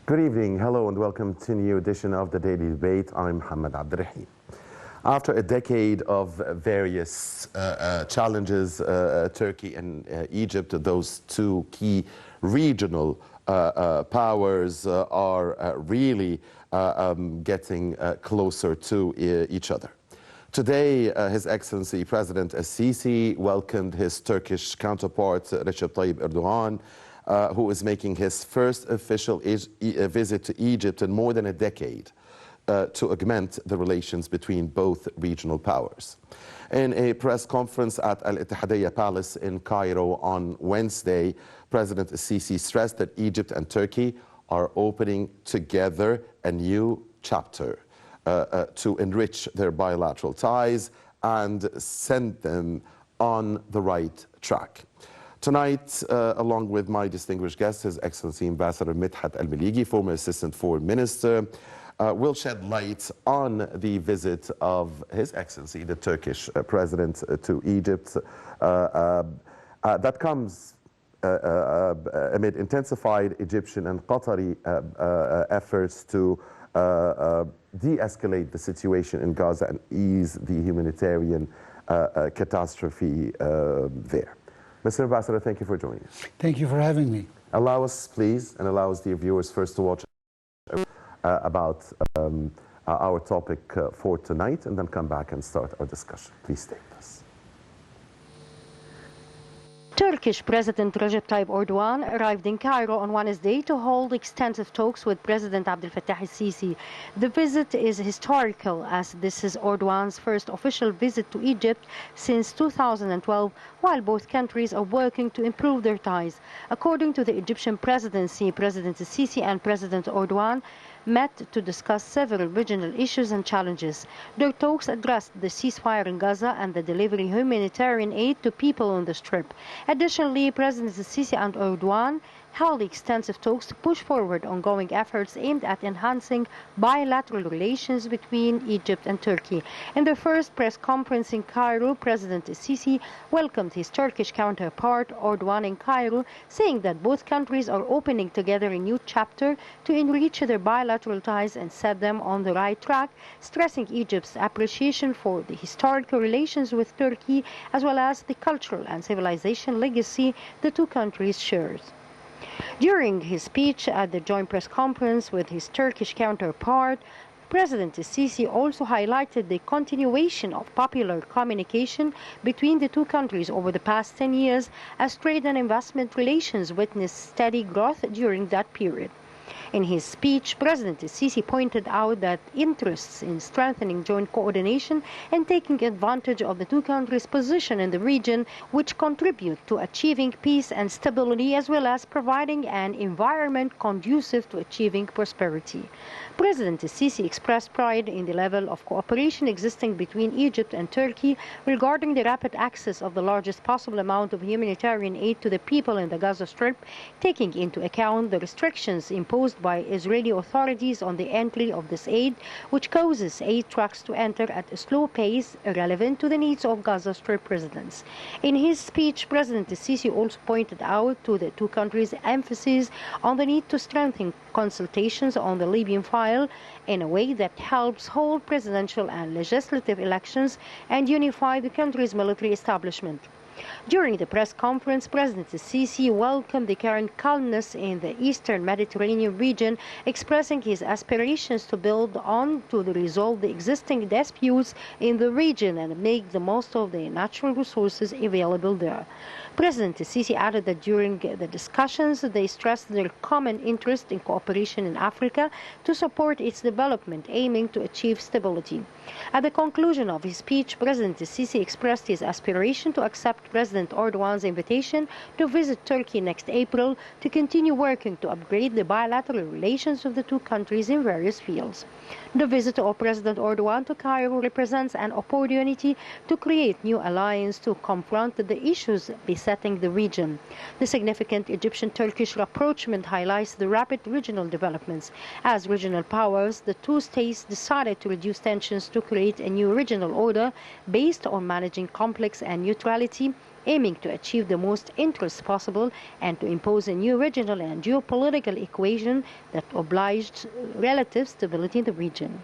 Good evening, hello and welcome to a new edition of the Daily Debate. I'm Mohammed Abdelrahim. After a decade of various challenges, Turkey and Egypt, those two key regional powers are really getting closer to each other. Today, His Excellency President Al-Sisi welcomed his Turkish counterpart Recep Tayyip Erdogan, who is making his first official visit to Egypt in more than a decade to augment the relations between both regional powers. In a press conference at Al-Ittihadiyya Palace in Cairo on Wednesday, President Al-Sisi stressed that Egypt and Turkey are opening together a new chapter to enrich their bilateral ties and send them on the right track. Tonight, along with my distinguished guest, His Excellency Ambassador Midhat Al-Maligi, former Assistant Foreign Minister, will shed light on the visit of His Excellency, the Turkish President, to Egypt. That comes amid intensified Egyptian and Qatari efforts to de-escalate the situation in Gaza and ease the humanitarian catastrophe there. Mr. Ambassador, thank you for joining us. Thank you for having me. Allow us, please, and allow us, dear viewers, first to watch about our topic for tonight, and then come back and start our discussion. Please stay with us. Turkish President Recep Tayyip Erdogan arrived in Cairo on Wednesday to hold extensive talks with President Abdel Fattah al-Sisi. The visit is historical as this is Erdogan's first official visit to Egypt since 2012, while both countries are working to improve their ties. According to the Egyptian presidency, President al-Sisi and President Erdogan met to discuss several regional issues and challenges. Their talks addressed the ceasefire in Gaza and the delivery of humanitarian aid to people on the Strip. Additionally, Presidents al-Sisi and Erdogan held extensive talks to push forward ongoing efforts aimed at enhancing bilateral relations between Egypt and Turkey. In their first press conference in Cairo, President al-Sisi welcomed his Turkish counterpart Erdogan in Cairo, saying that both countries are opening together a new chapter to enrich their bilateral ties and set them on the right track, stressing Egypt's appreciation for the historical relations with Turkey as well as the cultural and civilization legacy the two countries share. During his speech at the joint press conference with his Turkish counterpart, President al-Sisi also highlighted the continuation of popular communication between the two countries over the past 10 years as trade and investment relations witnessed steady growth during that period. In his speech, President al-Sisi pointed out that interests in strengthening joint coordination and taking advantage of the two countries' position in the region, which contribute to achieving peace and stability as well as providing an environment conducive to achieving prosperity. President al-Sisi expressed pride in the level of cooperation existing between Egypt and Turkey regarding the rapid access of the largest possible amount of humanitarian aid to the people in the Gaza Strip, taking into account the restrictions imposed by Israeli authorities on the entry of this aid, which causes aid trucks to enter at a slow pace irrelevant to the needs of Gaza Strip residents. In his speech, President al-Sisi also pointed out to the two countries' emphasis on the need to strengthen consultations on the Libyan file in a way that helps hold presidential and legislative elections and unify the country's military establishment. During the press conference, President al-Sisi welcomed the current calmness in the Eastern Mediterranean region, expressing his aspirations to build on to resolve the existing disputes in the region and make the most of the natural resources available there. President al-Sisi added that during the discussions, they stressed their common interest in cooperation in Africa to support its development, aiming to achieve stability. At the conclusion of his speech, President al-Sisi expressed his aspiration to accept President Erdogan's invitation to visit Turkey next April to continue working to upgrade the bilateral relations of the two countries in various fields. The visit of President Erdogan to Cairo represents an opportunity to create new alliances to confront the issues besetting the region. The significant Egyptian-Turkish rapprochement highlights the rapid regional developments. As regional powers, the two states decided to reduce tensions to create a new regional order based on managing conflicts and neutrality, aiming to achieve the most interest possible and to impose a new regional and geopolitical equation that obliged relative stability in the region.